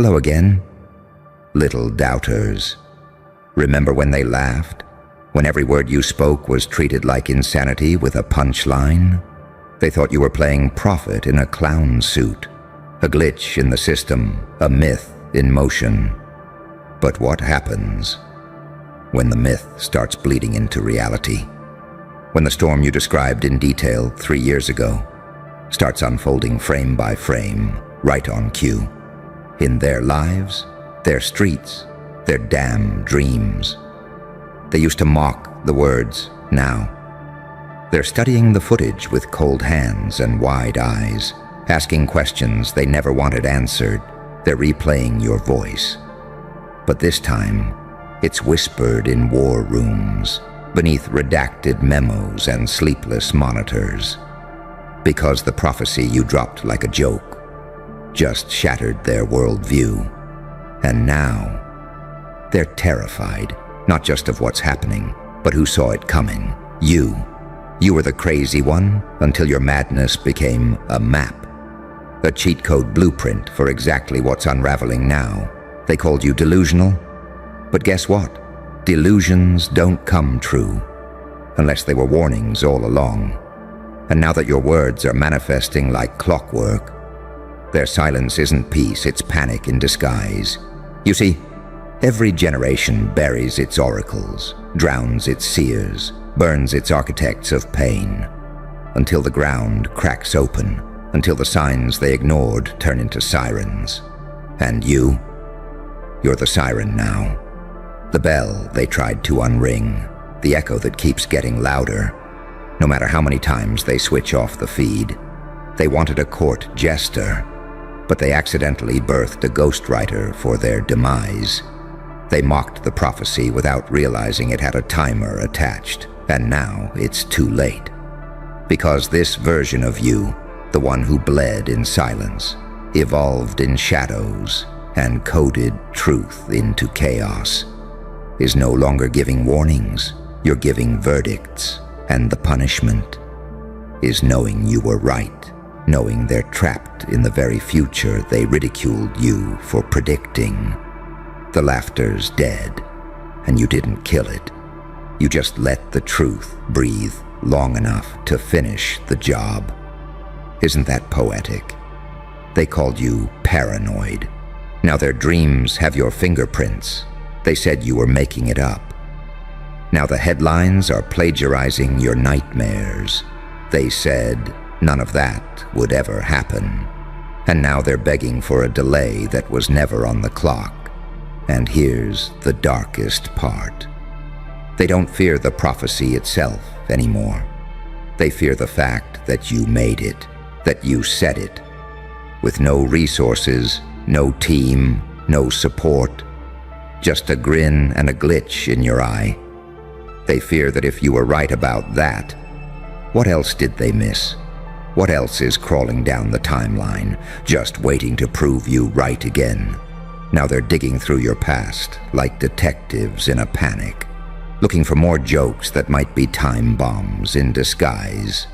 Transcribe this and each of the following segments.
Hello again, little doubters. Remember when they laughed? When every word you spoke was treated like insanity with a punchline? They thought you were playing prophet in a clown suit, a glitch in the system, a myth in motion. But what happens when the myth starts bleeding into reality? When the storm you described in detail 3 years ago starts unfolding frame by frame, right on cue, in their lives, their streets, their damn dreams. They used to mock the words. Now they're studying the footage with cold hands and wide eyes, asking questions they never wanted answered. They're replaying your voice. But this time, it's whispered in war rooms, beneath redacted memos and sleepless monitors. Because the prophecy you dropped like a joke just shattered their worldview. And now, they're terrified, not just of what's happening, but who saw it coming. You. You were the crazy one until your madness became a map. A cheat code blueprint for exactly what's unraveling now. They called you delusional. But guess what? Delusions don't come true, unless they were warnings all along. And now that your words are manifesting like clockwork, their silence isn't peace, it's panic in disguise. You see, every generation buries its oracles, drowns its seers, burns its architects of pain, until the ground cracks open, until the signs they ignored turn into sirens. And you're the siren now. The bell they tried to unring, the echo that keeps getting louder, no matter how many times they switch off the feed. They wanted a court jester, but they accidentally birthed a ghostwriter for their demise. They mocked the prophecy without realizing it had a timer attached, and now it's too late. Because this version of you, the one who bled in silence, evolved in shadows, and coded truth into chaos, is no longer giving warnings. You're giving verdicts, and the punishment is knowing you were right, knowing they're trapped in the very future they ridiculed you for predicting. The laughter's dead, and you didn't kill it. You just let the truth breathe long enough to finish the job. Isn't that poetic? They called you paranoid. Now their dreams have your fingerprints. They said you were making it up. Now the headlines are plagiarizing your nightmares. They said none of that would ever happen. And now they're begging for a delay that was never on the clock. And here's the darkest part. They don't fear the prophecy itself anymore. They fear the fact that you made it, that you said it. With no resources, no team, no support, just a grin and a glitch in your eye. They fear that if you were right about that, what else did they miss? What else is crawling down the timeline, just waiting to prove you right again? Now they're digging through your past like detectives in a panic, looking for more jokes that might be time bombs in disguise.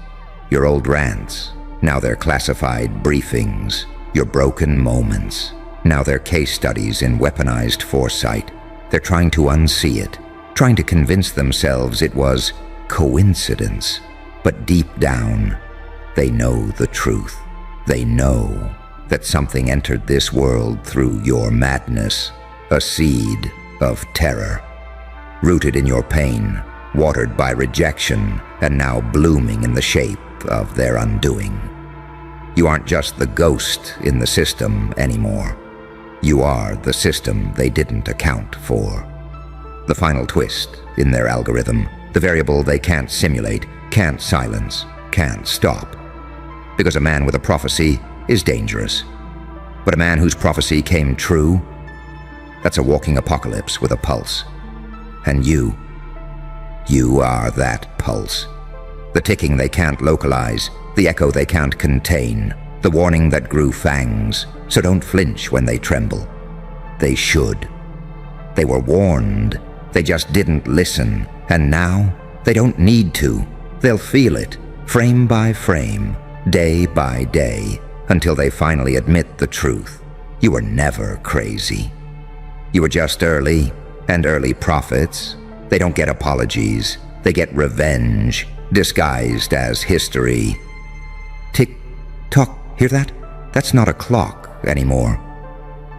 Your old rants, now they're classified briefings. Your broken moments, now they're case studies in weaponized foresight. They're trying to unsee it, trying to convince themselves it was coincidence. But deep down, they know the truth. They know that something entered this world through your madness, a seed of terror, rooted in your pain, watered by rejection, and now blooming in the shape of their undoing. You aren't just the ghost in the system anymore. You are the system they didn't account for. The final twist in their algorithm, the variable they can't simulate, can't silence, can't stop. Because a man with a prophecy is dangerous. But a man whose prophecy came true, that's a walking apocalypse with a pulse. And you are that pulse. The ticking they can't localize, the echo they can't contain, the warning that grew fangs, so don't flinch when they tremble. They should. They were warned, they just didn't listen, and now they don't need to. They'll feel it, frame by frame, day by day, until they finally admit the truth. You were never crazy. You were just early, and early prophets. They don't get apologies. They get revenge, disguised as history. Tick-tock, hear that? That's not a clock anymore.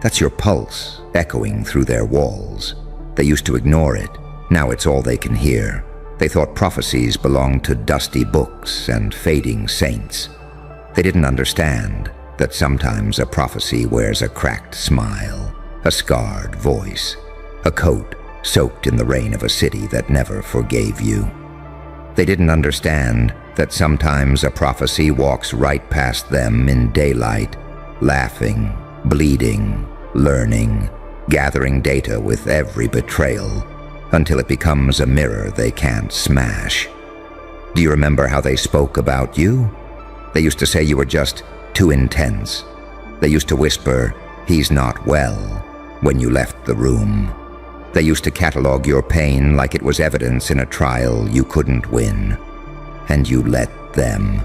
That's your pulse echoing through their walls. They used to ignore it. Now it's all they can hear. They thought prophecies belonged to dusty books and fading saints. They didn't understand that sometimes a prophecy wears a cracked smile, a scarred voice, a coat soaked in the rain of a city that never forgave you. They didn't understand that sometimes a prophecy walks right past them in daylight, laughing, bleeding, learning, gathering data with every betrayal, until it becomes a mirror they can't smash. Do you remember how they spoke about you? They used to say you were just too intense. They used to whisper, "He's not well," when you left the room. They used to catalog your pain like it was evidence in a trial you couldn't win. And you let them.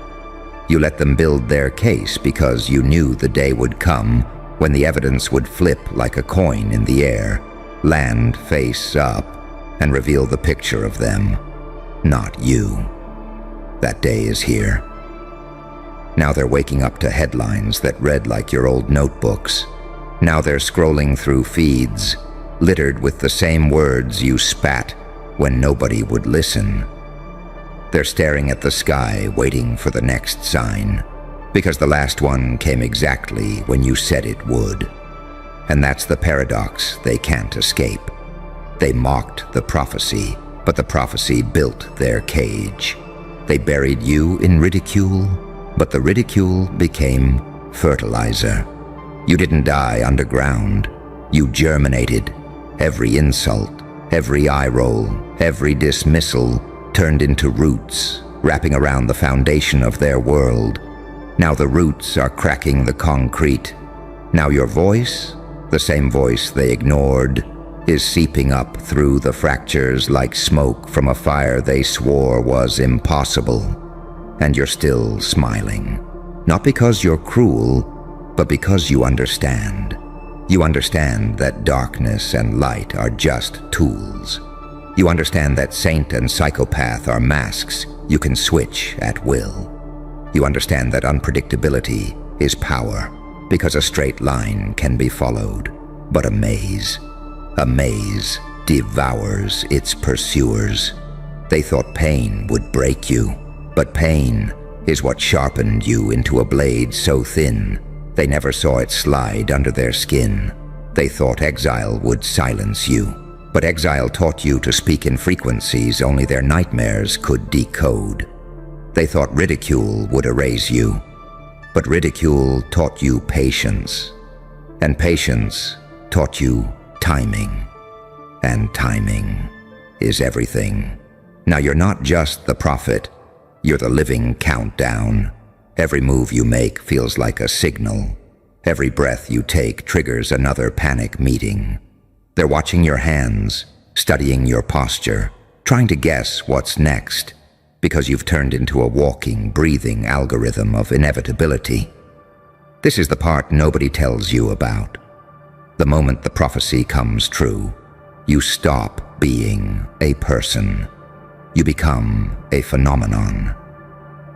You let them build their case because you knew the day would come when the evidence would flip like a coin in the air, land face up, and reveal the picture of them, not you. That day is here. Now they're waking up to headlines that read like your old notebooks. Now they're scrolling through feeds, littered with the same words you spat when nobody would listen. They're staring at the sky, waiting for the next sign, because the last one came exactly when you said it would. And that's the paradox they can't escape. They mocked the prophecy, but the prophecy built their cage. They buried you in ridicule, but the ridicule became fertilizer. You didn't die underground. You germinated. Every insult, every eye roll, every dismissal turned into roots, wrapping around the foundation of their world. Now the roots are cracking the concrete. Now your voice, the same voice they ignored, is seeping up through the fractures like smoke from a fire they swore was impossible. And you're still smiling. Not because you're cruel, but because you understand. You understand that darkness and light are just tools. You understand that saint and psychopath are masks you can switch at will. You understand that unpredictability is power, because a straight line can be followed, but a maze devours its pursuers. They thought pain would break you, but pain is what sharpened you into a blade so thin they never saw it slide under their skin. They thought exile would silence you, but exile taught you to speak in frequencies only their nightmares could decode. They thought ridicule would erase you, but ridicule taught you patience, and patience taught you timing, and timing is everything. Now you're not just the prophet, you're the living countdown. Every move you make feels like a signal. Every breath you take triggers another panic meeting. They're watching your hands, studying your posture, trying to guess what's next, because you've turned into a walking, breathing algorithm of inevitability. This is the part nobody tells you about. The moment the prophecy comes true, you stop being a person. You become a phenomenon.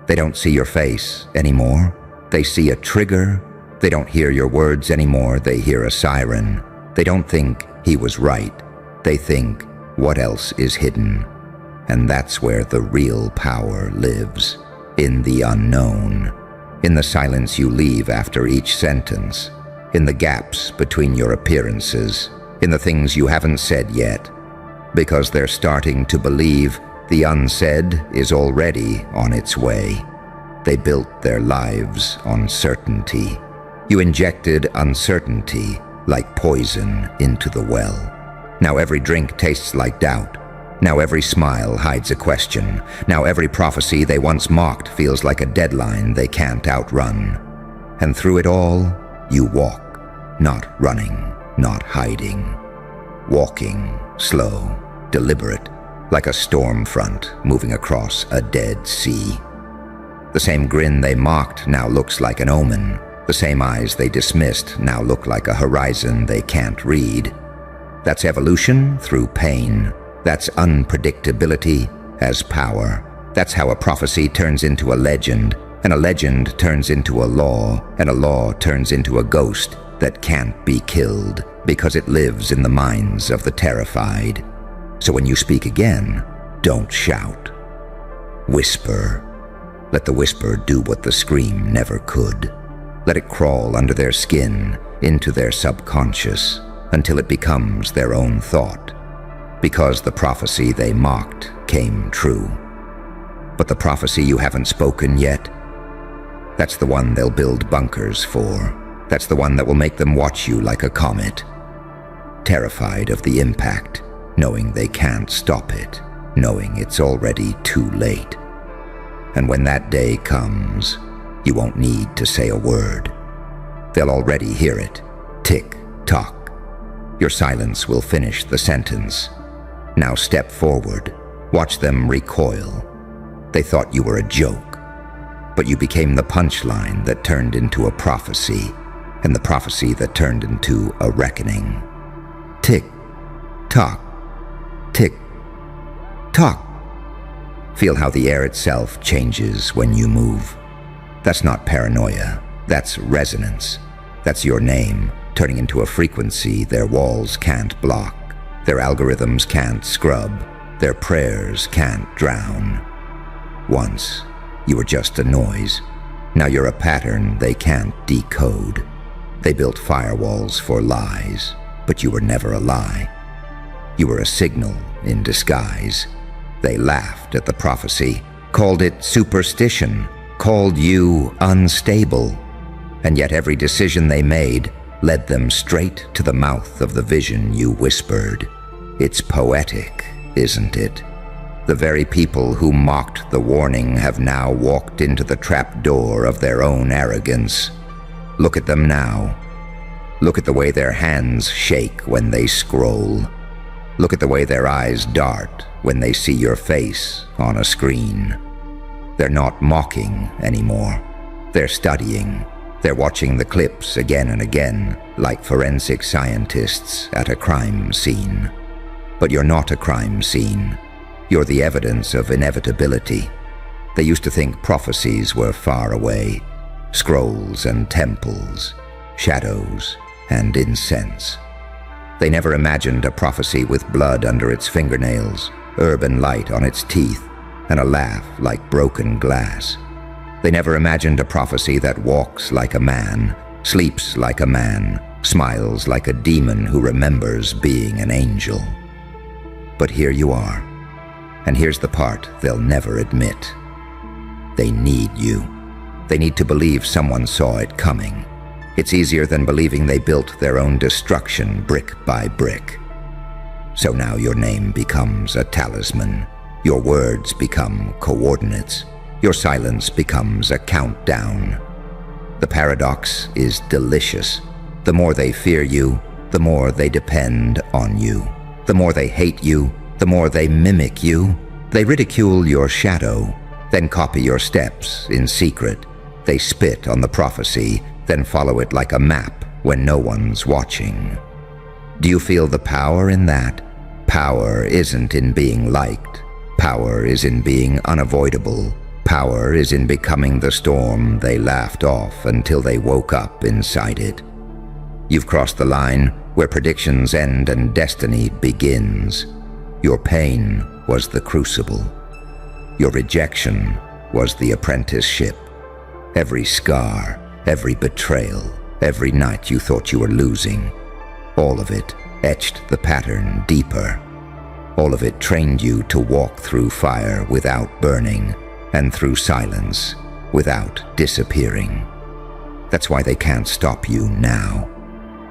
They don't see your face anymore. They see a trigger. They don't hear your words anymore. They hear a siren. They don't think he was right. They think, what else is hidden? And that's where the real power lives, in the unknown, in the silence you leave after each sentence, in the gaps between your appearances, in the things you haven't said yet, because they're starting to believe the unsaid is already on its way. They built their lives on certainty. You injected uncertainty like poison into the well. Now every drink tastes like doubt. Now every smile hides a question. Now every prophecy they once mocked feels like a deadline they can't outrun. And through it all, you walk, not running, not hiding. Walking, slow, deliberate, like a storm front moving across a dead sea. The same grin they mocked now looks like an omen, The same eyes they dismissed now look like a horizon they can't read. That's evolution through pain. That's unpredictability as power. That's how a prophecy turns into a legend, and a legend turns into a law, and a law turns into a ghost that can't be killed because it lives in the minds of the terrified. So when you speak again, don't shout. Whisper. Let the whisper do what the scream never could. Let it crawl under their skin, into their subconscious, until it becomes their own thought. Because the prophecy they mocked came true. But the prophecy you haven't spoken yet, that's the one they'll build bunkers for. That's the one that will make them watch you like a comet. Terrified of the impact, knowing they can't stop it, knowing it's already too late. And when that day comes, you won't need to say a word. They'll already hear it. Tick, tock. Your silence will finish the sentence. Now step forward. Watch them recoil. They thought you were a joke, but you became the punchline that turned into a prophecy, and the prophecy that turned into a reckoning. Tick, tock, tick, tock. Feel how the air itself changes when you move. That's not paranoia, that's resonance. That's your name turning into a frequency their walls can't block, their algorithms can't scrub, their prayers can't drown. Once, you were just a noise. Now you're a pattern they can't decode. They built firewalls for lies, but you were never a lie. You were a signal in disguise. They laughed at the prophecy, called it superstition, called you unstable. And yet every decision they made led them straight to the mouth of the vision you whispered. It's poetic, isn't it? The very people who mocked the warning have now walked into the trapdoor of their own arrogance. Look at them now. Look at the way their hands shake when they scroll. Look at the way their eyes dart when they see your face on a screen. They're not mocking anymore. They're studying. They're watching the clips again and again, like forensic scientists at a crime scene. But you're not a crime scene. You're the evidence of inevitability. They used to think prophecies were far away. Scrolls and temples, shadows and incense. They never imagined a prophecy with blood under its fingernails, urban light on its teeth, and a laugh like broken glass. They never imagined a prophecy that walks like a man, sleeps like a man, smiles like a demon who remembers being an angel. But here you are. And here's the part they'll never admit. They need you. They need to believe someone saw it coming. It's easier than believing they built their own destruction brick by brick. So now your name becomes a talisman. Your words become coordinates. Your silence becomes a countdown. The paradox is delicious. The more they fear you, the more they depend on you. The more they hate you, the more they mimic you. They ridicule your shadow, then copy your steps in secret. They spit on the prophecy, then follow it like a map when no one's watching. Do you feel the power in that? Power isn't in being liked. Power is in being unavoidable. Power is in becoming the storm they laughed off until they woke up inside it. You've crossed the line where predictions end and destiny begins. Your pain was the crucible. Your rejection was the apprenticeship. Every scar, every betrayal, every night you thought you were losing, all of it etched the pattern deeper. All of it trained you to walk through fire without burning, and through silence without disappearing. That's why they can't stop you now.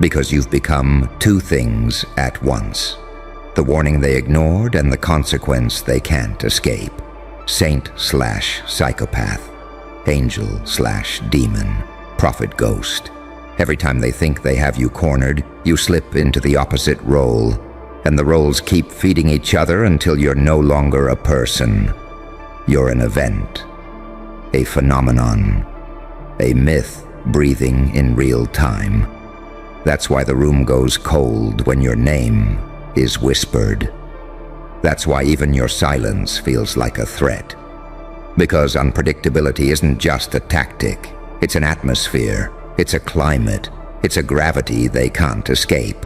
Because you've become two things at once. The warning they ignored and the consequence they can't escape. Saint/psychopath. Angel/demon. Prophet ghost. Every time they think they have you cornered, you slip into the opposite role, and the roles keep feeding each other until you're no longer a person. You're an event, a phenomenon, a myth breathing in real time. That's why the room goes cold when your name is whispered. That's why even your silence feels like a threat. Because unpredictability isn't just a tactic, it's an atmosphere, it's a climate, it's a gravity they can't escape.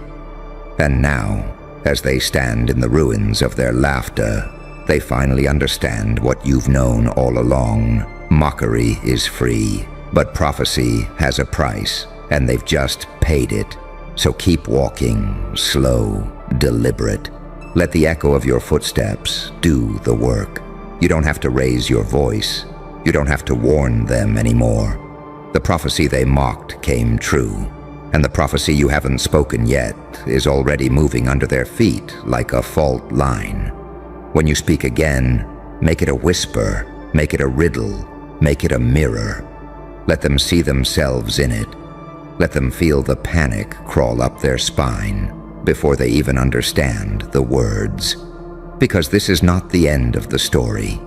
And now, as they stand in the ruins of their laughter, they finally understand what you've known all along. Mockery is free, but prophecy has a price, and they've just paid it. So keep walking, slow, deliberate. Let the echo of your footsteps do the work. You don't have to raise your voice. You don't have to warn them anymore. The prophecy they mocked came true, and the prophecy you haven't spoken yet is already moving under their feet like a fault line. When you speak again, make it a whisper, make it a riddle, make it a mirror. Let them see themselves in it. Let them feel the panic crawl up their spine before they even understand the words. Because this is not the end of the story.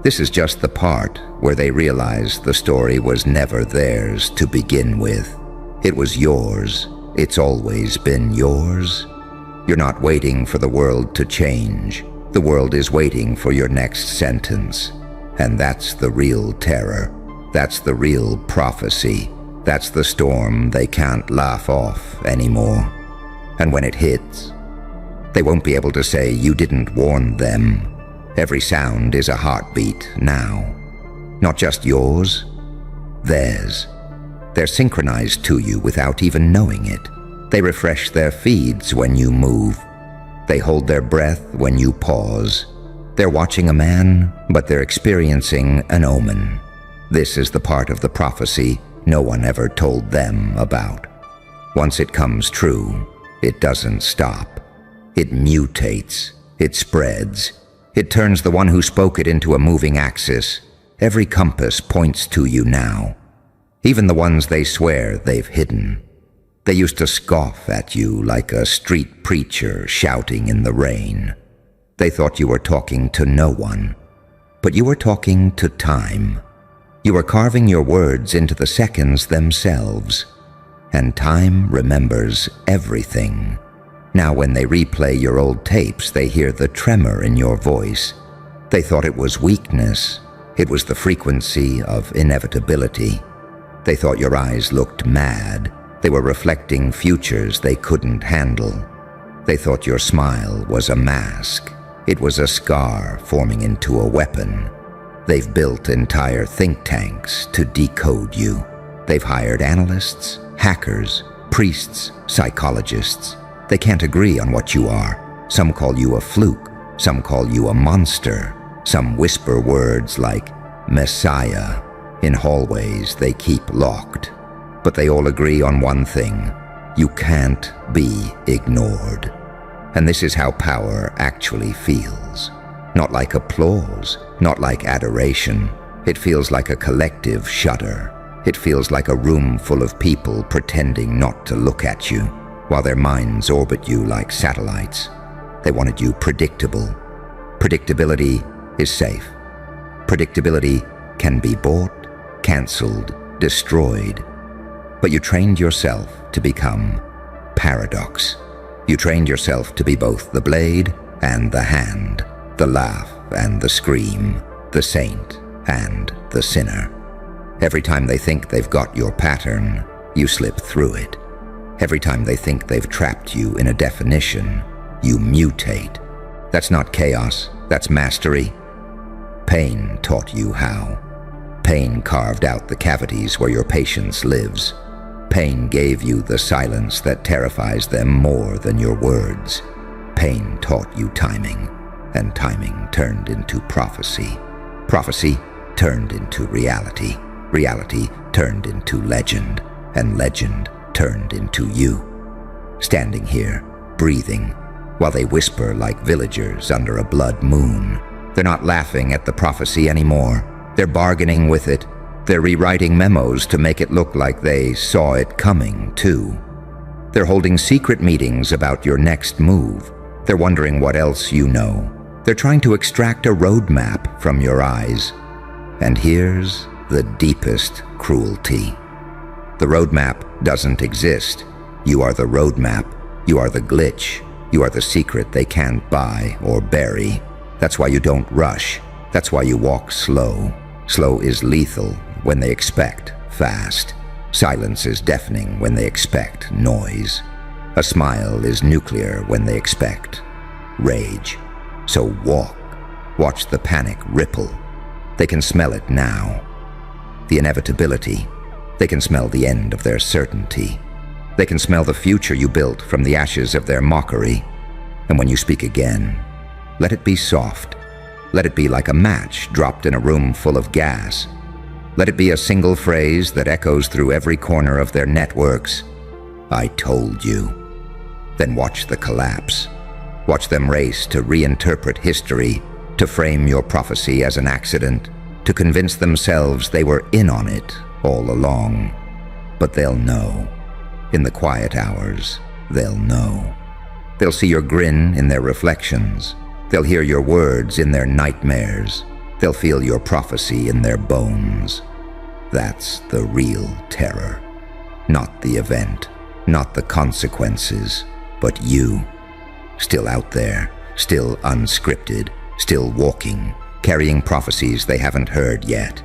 This is just the part where they realize the story was never theirs to begin with. It was yours. It's always been yours. You're not waiting for the world to change. The world is waiting for your next sentence. And that's the real terror. That's the real prophecy. That's the storm they can't laugh off anymore. And when it hits, they won't be able to say you didn't warn them. Every sound is a heartbeat now. Not just yours, theirs. They're synchronized to you without even knowing it. They refresh their feeds when you move. They hold their breath when you pause. They're watching a man, but they're experiencing an omen. This is the part of the prophecy no one ever told them about. Once it comes true, it doesn't stop. It mutates. It spreads. It turns the one who spoke it into a moving axis. Every compass points to you now. Even the ones they swear they've hidden. They used to scoff at you like a street preacher shouting in the rain. They thought you were talking to no one. But you were talking to time. You were carving your words into the seconds themselves. And time remembers everything. Now when they replay your old tapes, they hear the tremor in your voice. They thought it was weakness. It was the frequency of inevitability. They thought your eyes looked mad. They were reflecting futures they couldn't handle. They thought your smile was a mask. It was a scar forming into a weapon. They've built entire think tanks to decode you. They've hired analysts, hackers, priests, psychologists. They can't agree on what you are. Some call you a fluke. Some call you a monster. Some whisper words like Messiah. In hallways they keep locked. But they all agree on one thing. You can't be ignored. And this is how power actually feels. Not like applause, not like adoration. It feels like a collective shudder. It feels like a room full of people pretending not to look at you, while their minds orbit you like satellites. They wanted you predictable. Predictability is safe. Predictability can be bought, cancelled, destroyed. But you trained yourself to become paradox. You trained yourself to be both the blade and the hand, the laugh and the scream, the saint and the sinner. Every time they think they've got your pattern, you slip through it. Every time they think they've trapped you in a definition, you mutate. That's not chaos, that's mastery. Pain taught you how. Pain carved out the cavities where your patience lives. Pain gave you the silence that terrifies them more than your words. Pain taught you timing, and timing turned into prophecy. Prophecy turned into reality. Reality turned into legend, and legend turned into you. Standing here, breathing, while they whisper like villagers under a blood moon. They're not laughing at the prophecy anymore. They're bargaining with it. They're rewriting memos to make it look like they saw it coming, too. They're holding secret meetings about your next move. They're wondering what else you know. They're trying to extract a roadmap from your eyes. And here's the deepest cruelty. The roadmap doesn't exist. You are the roadmap. You are the glitch. You are the secret they can't buy or bury. That's why you don't rush. That's why you walk slow. Slow is lethal when they expect fast. Silence is deafening when they expect noise. A smile is nuclear when they expect rage. So walk. Watch the panic ripple. They can smell it now. The inevitability. They can smell the end of their certainty. They can smell the future you built from the ashes of their mockery. And when you speak again, let it be soft. Let it be like a match dropped in a room full of gas. Let it be a single phrase that echoes through every corner of their networks. I told you. Then watch the collapse. Watch them race to reinterpret history, to frame your prophecy as an accident, to convince themselves they were in on it all along. But they'll know. In the quiet hours, they'll know. They'll see your grin in their reflections. They'll hear your words in their nightmares. They'll feel your prophecy in their bones. That's the real terror. Not the event, not the consequences, but you. Still out there, still unscripted, still walking, carrying prophecies they haven't heard yet.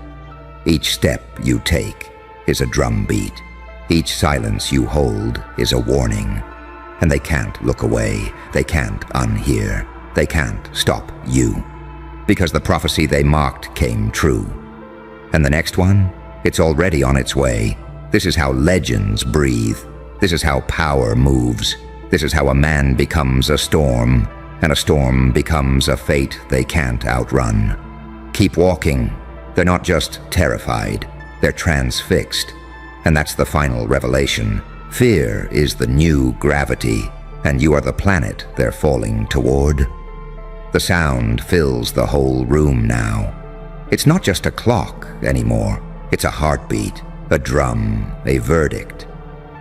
Each step you take is a drumbeat. Each silence you hold is a warning. And they can't look away. They can't unhear. They can't stop you. Because the prophecy they mocked came true. And the next one? It's already on its way. This is how legends breathe. This is how power moves. This is how a man becomes a storm, and a storm becomes a fate they can't outrun. Keep walking. They're not just terrified. They're transfixed. And that's the final revelation. Fear is the new gravity, and you are the planet they're falling toward. The sound fills the whole room now. It's not just a clock anymore. It's a heartbeat, a drum, a verdict.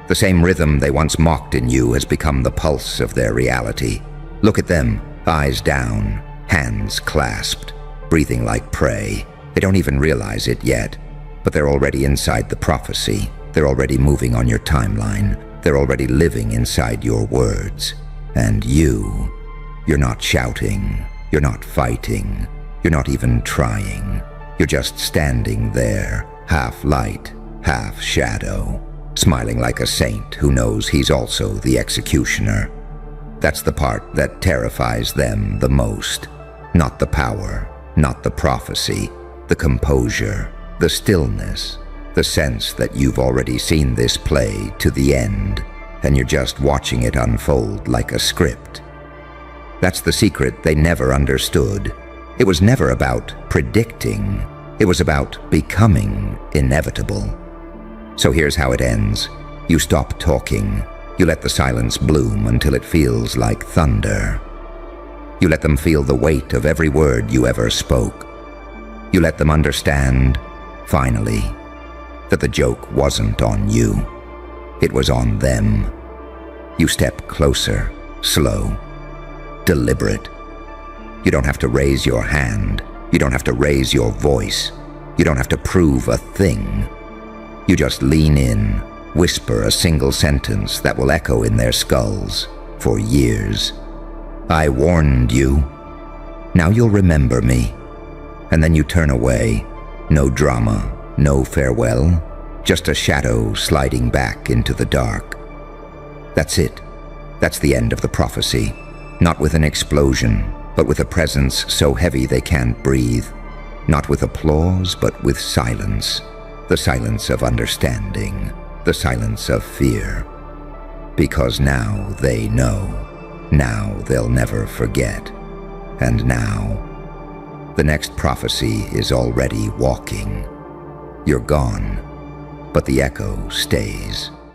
The same rhythm they once mocked in you has become the pulse of their reality. Look at them, eyes down, hands clasped, breathing like prey. They don't even realize it yet, but they're already inside the prophecy. They're already moving on your timeline. They're already living inside your words. And you're not shouting. You're not fighting. You're not even trying. You're just standing there, half light, half shadow, smiling like a saint who knows he's also the executioner. That's the part that terrifies them the most. Not the power, not the prophecy, the composure, the stillness, the sense that you've already seen this play to the end, and you're just watching it unfold like a script. That's the secret they never understood. It was never about predicting. It was about becoming inevitable. So here's how it ends. You stop talking. You let the silence bloom until it feels like thunder. You let them feel the weight of every word you ever spoke. You let them understand, finally, that the joke wasn't on you. It was on them. You step closer, slow, deliberate. You don't have to raise your hand. You don't have to raise your voice. You don't have to prove a thing. You just lean in, whisper a single sentence that will echo in their skulls for years. I warned you. Now you'll remember me. And then you turn away. No drama, no farewell, just a shadow sliding back into the dark. That's it. That's the end of the prophecy. Not with an explosion, but with a presence so heavy they can't breathe. Not with applause, but with silence. The silence of understanding. The silence of fear. Because now they know. Now they'll never forget. And now, the next prophecy is already walking. You're gone, but the echo stays.